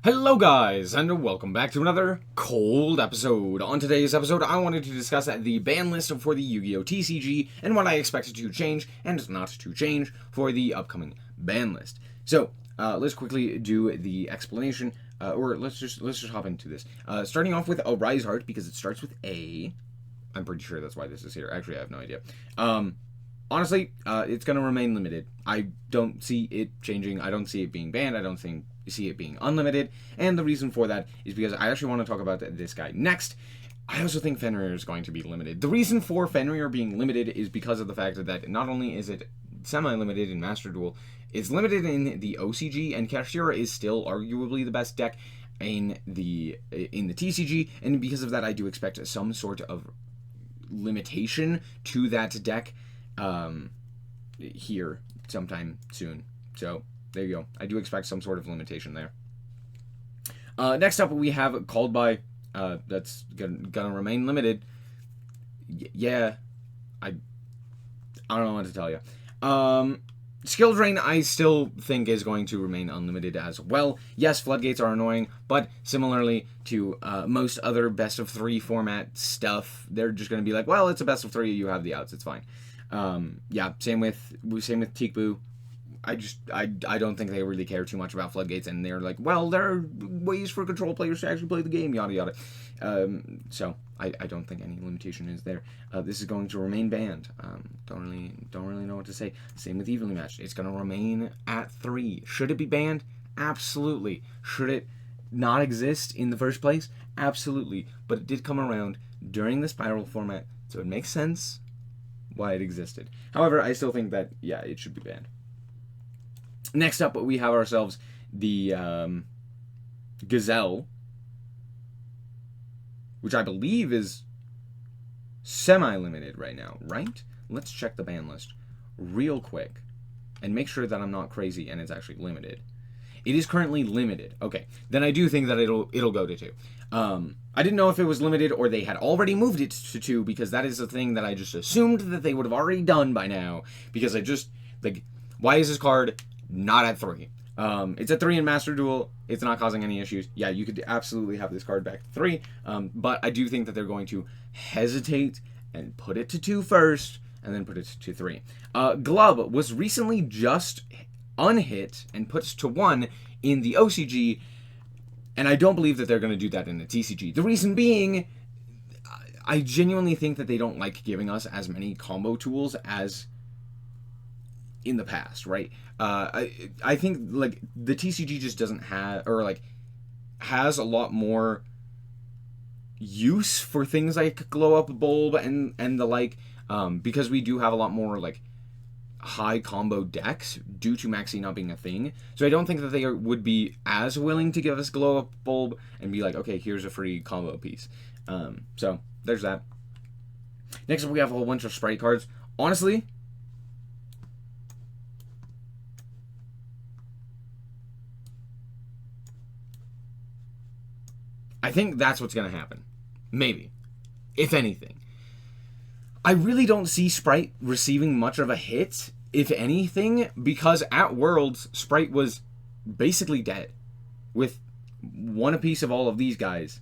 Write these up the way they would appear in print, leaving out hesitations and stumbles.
Hello guys, and welcome back to another cold episode. On today's episode, I wanted to discuss the ban list for the Yu-Gi-Oh! TCG and what I expect to change and not to change for the upcoming ban list. So, let's quickly do the explanation, or let's just hop into this. Starting off with a Rise Heart, because it starts with A. I'm pretty sure that's why this is here. Actually, I have no idea. Honestly, it's going to remain limited. I don't see it changing. I don't see it being banned. I don't see it being unlimited. And the reason for that is because I actually want to talk about this guy next. I also think Fenrir is going to be limited. The reason for Fenrir being limited is because of the fact that not only is it semi-limited in Master Duel, it's limited in the OCG, and Kashira is still arguably the best deck in the TCG, and because of that, I do expect some sort of limitation to that deck here sometime soon. So there you go. I do expect some sort of limitation there. Next up, we have Called By. That's gonna remain limited. Yeah, I don't know what to tell you. Skill Drain, I still think is going to remain unlimited as well. Yes, floodgates are annoying, but similarly to most other best of 3 format stuff, they're just going to be like, well, it's a best of 3, you have the outs, it's fine. Yeah, same with Tikbu. I don't think they really care too much about floodgates, and they're like, well, there are ways for control players to actually play the game, yada yada. So I don't think any limitation is there. This is going to remain banned. Don't really know what to say. Same with Evenly Matched. It's going to remain at 3. Should it be banned? Absolutely. Should it not exist in the first place? Absolutely. But it did come around during the Spiral format, so it makes sense why it existed. However, I still think that, yeah, it should be banned. Next up, we have ourselves the Gazelle, which I believe is semi-limited right now, right? Let's check the ban list real quick and make sure that I'm not crazy and it's actually limited. It is currently limited. Okay, then I do think that it'll go to 2. I didn't know if it was limited or they had already moved it to 2, because that is a thing that I just assumed that they would have already done by now, because I just, like, why is this card not at 3? It's at 3 in Master Duel. It's not causing any issues. Yeah, you could absolutely have this card back to 3. But I do think that they're going to hesitate and put it to 2 first, and then put it to 3. Glub was recently just unhit and put to 1 in the OCG, and I don't believe that they're going to do that in the TCG. The reason being, I genuinely think that they don't like giving us as many combo tools as in the past, right? I think, like, the TCG just doesn't have, or, like, has a lot more use for things like Glow Up Bulb and the like, because we do have a lot more, like, high combo decks due to Maxi not being a thing. So I don't think that they would be as willing to give us Glow Up Bulb and be like, okay, here's a free combo piece. So there's that. Next up, we have a whole bunch of Sprite cards. Honestly, I think that's what's going to happen. Maybe. If anything. I really don't see Sprite receiving much of a hit, if anything, because at Worlds, Sprite was basically dead. With 1 apiece of all of these guys,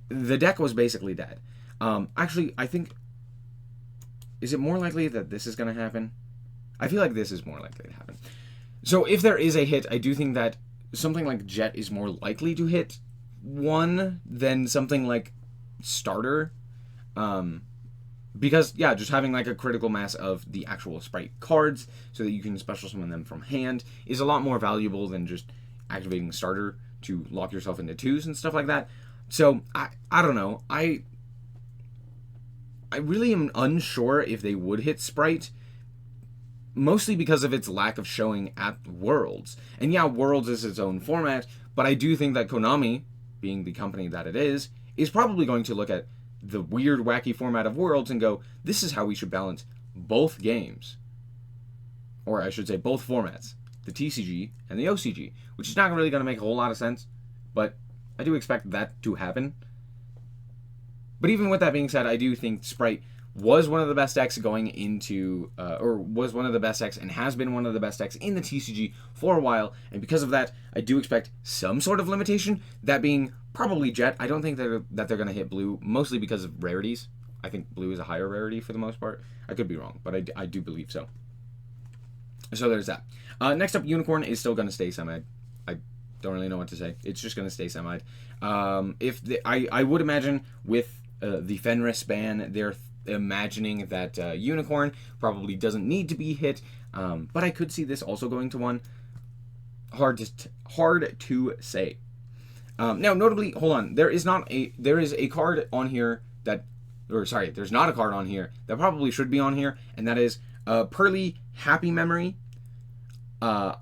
the deck was basically dead. Actually, I think, is it more likely that this is going to happen? I feel like this is more likely to happen. So if there is a hit, I do think that something like Jet is more likely to hit 1 than something like Starter. Because, yeah, just having, like, a critical mass of the actual Sprite cards so that you can special summon them from hand is a lot more valuable than just activating Starter to lock yourself into 2s and stuff like that. So, I don't know. I really am unsure if they would hit Sprite, mostly because of its lack of showing at Worlds. And yeah, Worlds is its own format, but I do think that Konami, being the company that it is probably going to look at the weird, wacky format of Worlds and go, this is how we should balance both games. Or I should say both formats, the TCG and the OCG, which is not really going to make a whole lot of sense, but I do expect that to happen. But even with that being said, I do think Sprite was one of the best decks going into, or was one of the best decks and has been one of the best decks in the TCG for a while, and because of that, I do expect some sort of limitation, that being probably Jet. I don't think that they're going to hit blue, mostly because of rarities. I think blue is a higher rarity for the most part. I could be wrong, but I do believe so. So there's that. Next up, Unicorn is still going to stay semi. I don't really know what to say. It's just going to stay semi. I would imagine with the Fenris ban, they're imagining that Unicorn probably doesn't need to be hit, but I could see this also going to 1. Hard to say. Now, notably, hold on. There is a card on here that, or sorry, there's not a card on here that probably should be on here, and that is Pearly Happy Memory. I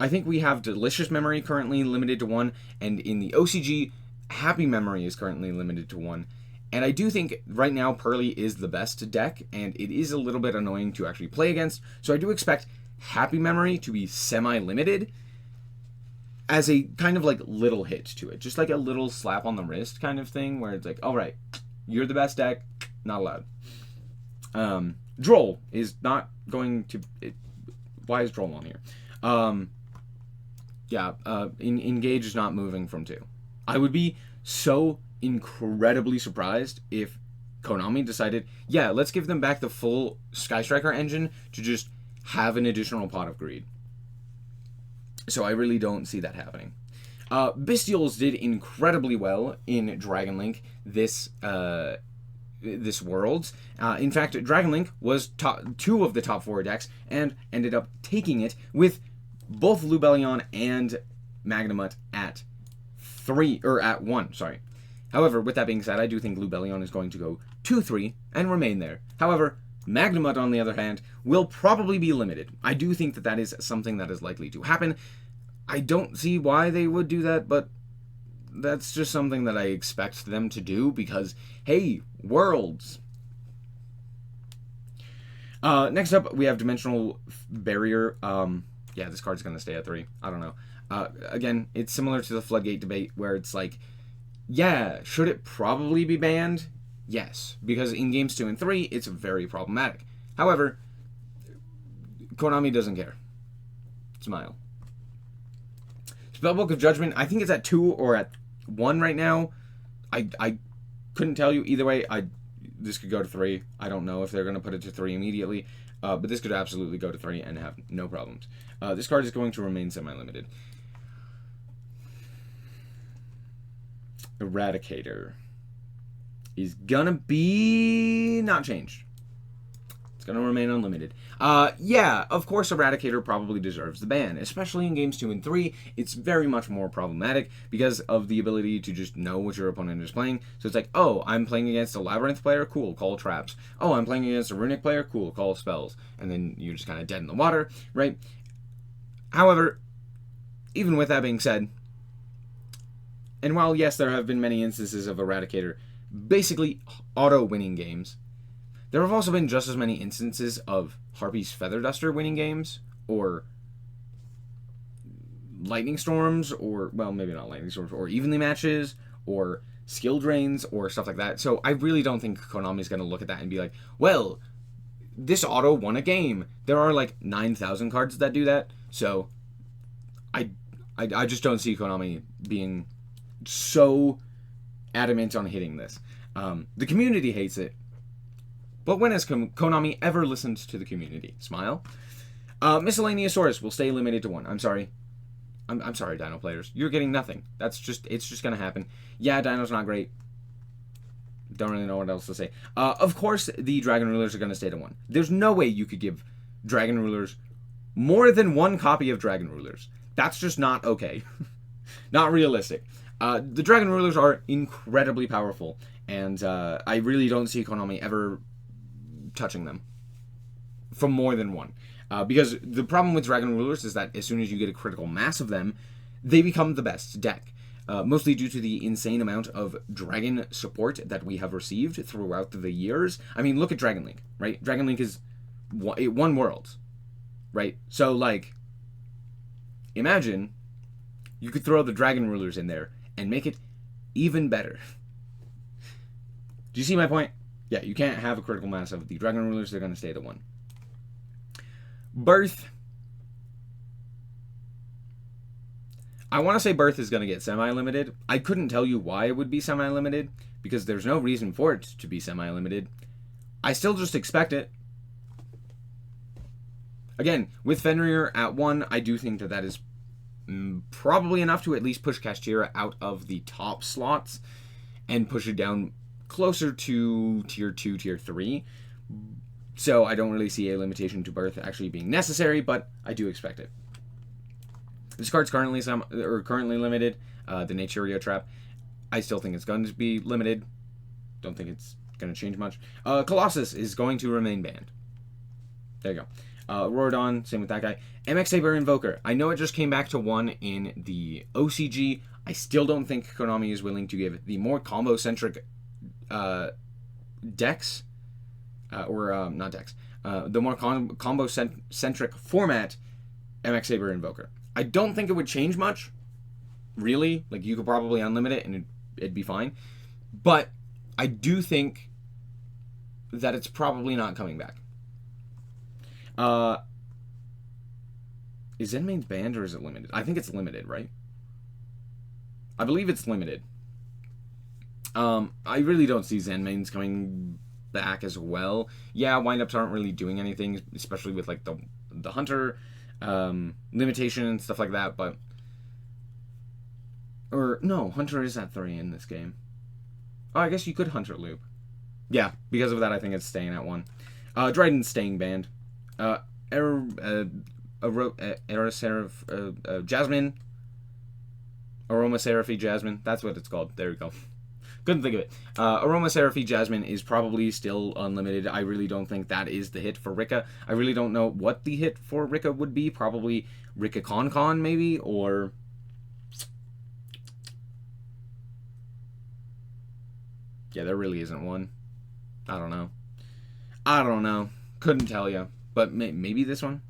think we have Delicious Memory currently limited to 1, and in the OCG, Happy Memory is currently limited to 1. And I do think right now Pearly is the best deck, and it is a little bit annoying to actually play against, so I do expect Happy Memory to be semi-limited as a kind of like little hit to it. Just like a little slap on the wrist kind of thing, where it's like, alright, you're the best deck, not allowed. Droll is not going to... why is Droll on here? Engage is not moving from 2. I would be so incredibly surprised if Konami decided, yeah, let's give them back the full Sky Striker engine to just have an additional pot of greed. So I really don't see that happening. Bestials did incredibly well in Dragon Link this Worlds. In fact, Dragon Link was 2 of the top 4 decks and ended up taking it with both Lubellion and Magnemut at 1, sorry. However, with that being said, I do think Lubellion is going to go 2-3 and remain there. However, Magnemut, on the other hand, will probably be limited. I do think that is something that is likely to happen. I don't see why they would do that, but that's just something that I expect them to do because, hey, Worlds. Next up, we have Dimensional Barrier. Yeah, this card's going to stay at 3. I don't know. Again, it's similar to the Floodgate debate where it's like, yeah, should it probably be banned? Yes, because in games 2 and 3, it's very problematic. However, Konami doesn't care. Smile. Spellbook of Judgment, I think it's at 2 or at 1 right now. I couldn't tell you either way. This could go to 3. I don't know if they're going to put it to 3 immediately, but this could absolutely go to 3 and have no problems. This card is going to remain semi-limited. Eradicator is gonna be not changed. It's gonna remain unlimited. Yeah, of course Eradicator probably deserves the ban, especially in games 2 and 3. It's very much more problematic because of the ability to just know what your opponent is playing. So it's like, oh, I'm playing against a Labyrinth player, cool, call traps. Oh, I'm playing against a Runic player, cool, call spells. And then you're just kind of dead in the water, right? However, even with that being said, and while, yes, there have been many instances of Eradicator basically auto-winning games, there have also been just as many instances of Harpy's Feather Duster winning games, or Lightning Storms, or, well, maybe not Lightning Storms, or Evenly Matches, or Skill Drains, or stuff like that. So I really don't think Konami's going to look at that and be like, well, this auto won a game. There are like 9,000 cards that do that, so I just don't see Konami being so adamant on hitting this. The community hates it, but when has Konami ever listened to the community? Smile. Miscellaneousaurus will stay limited to 1. I'm sorry. I'm sorry, Dino players. You're getting nothing. It's just gonna happen. Yeah, Dino's not great. Don't really know what else to say. Of course, the Dragon Rulers are gonna stay to 1. There's no way you could give Dragon Rulers more than 1 copy of Dragon Rulers. That's just not okay. Not realistic. The Dragon Rulers are incredibly powerful, and I really don't see Konami ever touching them from more than 1. Because the problem with Dragon Rulers is that as soon as you get a critical mass of them, they become the best deck. Mostly due to the insane amount of Dragon support that we have received throughout the years. I mean, look at Dragon Link, right? Dragon Link is it won Worlds, right? So, like, imagine you could throw the Dragon Rulers in there and make it even better. Do you see my point? Yeah, you can't have a critical mass of the Dragon Rulers. They're going to stay the 1. Birth. I want to say Birth is going to get semi-limited. I couldn't tell you why it would be semi-limited, because there's no reason for it to be semi-limited. I still just expect it. Again, with Fenrir at 1, I do think that that is probably enough to at least push Kashtira out of the top slots and push it down closer to tier 2, tier 3. So I don't really see a limitation to Birth actually being necessary, but I do expect it. This card's currently limited. The Naturio Trap. I still think it's going to be limited. Don't think it's going to change much. Colossus is going to remain banned. There you go. Rorodon, same with that guy. MX Saber Invoker. I know it just came back to 1 in the OCG. I still don't think Konami is willing to give the more combo-centric decks, not decks, the more combo-centric format MX Saber Invoker. I don't think it would change much, really. Like, you could probably unlimit it and it'd be fine. But I do think that it's probably not coming back. Is Zenmain's banned or is it limited? I think it's limited, right? I believe it's limited. I really don't see Zenmain's coming back as well. Yeah, windups aren't really doing anything, especially with like the Hunter limitation and stuff like that, but or no, Hunter is at 3 in this game. Oh, I guess you could Hunter loop. Yeah, because of that I think it's staying at 1. Dryden's staying banned. Jasmine. Aromaseraphy Jasmine. That's what it's called. There we go. Couldn't think of it. Aromaseraphy Jasmine is probably still unlimited. I really don't think that is the hit for Rika. I really don't know what the hit for Rika would be. Probably Rika Con maybe, or yeah, there really isn't one. I don't know. Couldn't tell you. But maybe this one?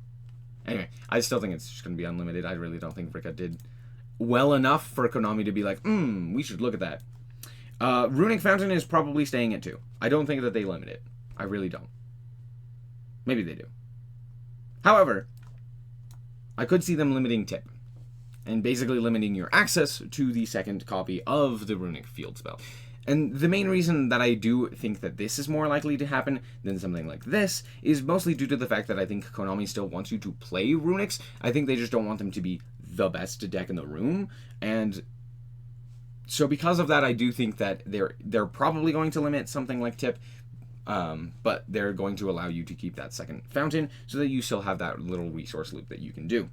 Anyway, I still think it's just going to be unlimited. I really don't think Rika did well enough for Konami to be like, we should look at that. Runic Fountain is probably staying at 2. I don't think that they limit it. I really don't. Maybe they do. However, I could see them limiting Tip. And basically limiting your access to the second copy of the Runic Field Spell. And the main reason that I do think that this is more likely to happen than something like this is mostly due to the fact that I think Konami still wants you to play Runics. I think they just don't want them to be the best deck in the room. And so because of that, I do think that they're probably going to limit something like Tip. But they're going to allow you to keep that second fountain so that you still have that little resource loop that you can do.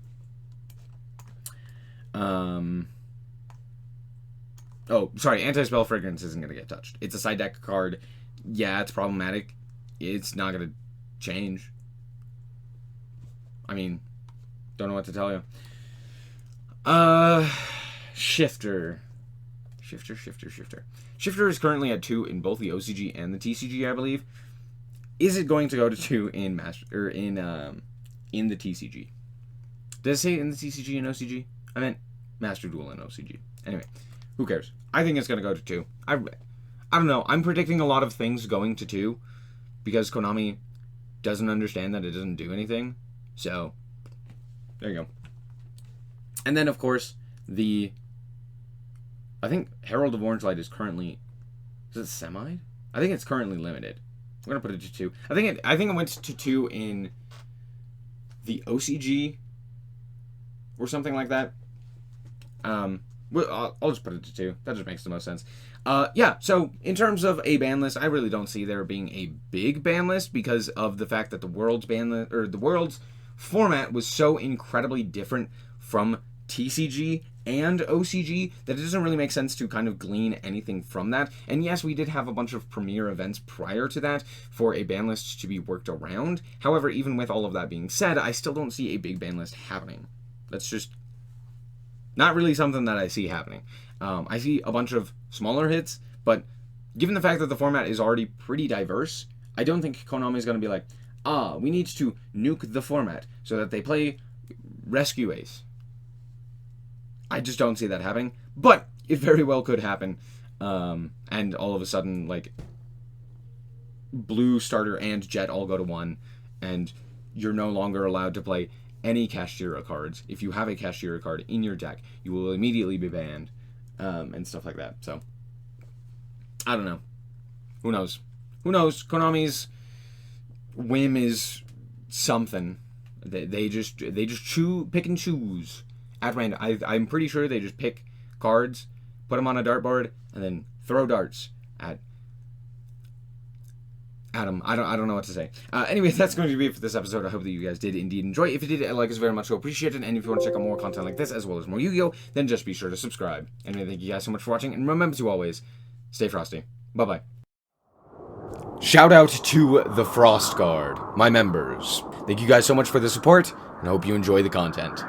Oh, sorry, Anti-Spell Fragrance isn't going to get touched. It's a side deck card. Yeah, it's problematic. It's not going to change. I mean, don't know what to tell you. Shifter. Shifter is currently at 2 in both the OCG and the TCG, I believe. Is it going to go to 2 in in the TCG? Did I say in the TCG and OCG? I meant Master Duel and OCG. Anyway, who cares? I think it's going to go to 2. I don't know. I'm predicting a lot of things going to 2 because Konami doesn't understand that it doesn't do anything. So, there you go. And then, of course, I think Herald of Orange Light is currently... Is it semi? I think it's currently limited. I'm going to put it to 2. I think it went to 2 in the OCG or something like that. Well, I'll just put it to 2. That just makes the most sense. Yeah, so in terms of a ban list, I really don't see there being a big ban list because of the fact that the World's ban list, or the World's format was so incredibly different from TCG and OCG that it doesn't really make sense to kind of glean anything from that. And yes, we did have a bunch of premier events prior to that for a ban list to be worked around. However, even with all of that being said, I still don't see a big ban list happening. That's just not really something that I see happening. I see a bunch of smaller hits, but given the fact that the format is already pretty diverse, I don't think Konami is going to be like, we need to nuke the format so that they play Rescue Ace. I just don't see that happening, but it very well could happen, and all of a sudden, like, blue starter and jet all go to 1, and you're no longer allowed to play any Kashtira cards. If you have a Kashtira card in your deck, you will immediately be banned, and stuff like that. So, I don't know. Who knows? Who knows? Konami's whim is something. They just pick and choose at random. I'm pretty sure they just pick cards, put them on a dartboard, and then throw darts at Adam. I don't know what to say. Anyways, that's going to be it for this episode. I hope that you guys did indeed enjoy. If you did, like us very much, so appreciate it. And if you want to check out more content like this, as well as more Yu-Gi-Oh, then just be sure to subscribe. Anyway, thank you guys so much for watching, and remember to always stay frosty. Bye-bye. Shout out to the Frost Guard, my members. Thank you guys so much for the support, and I hope you enjoy the content.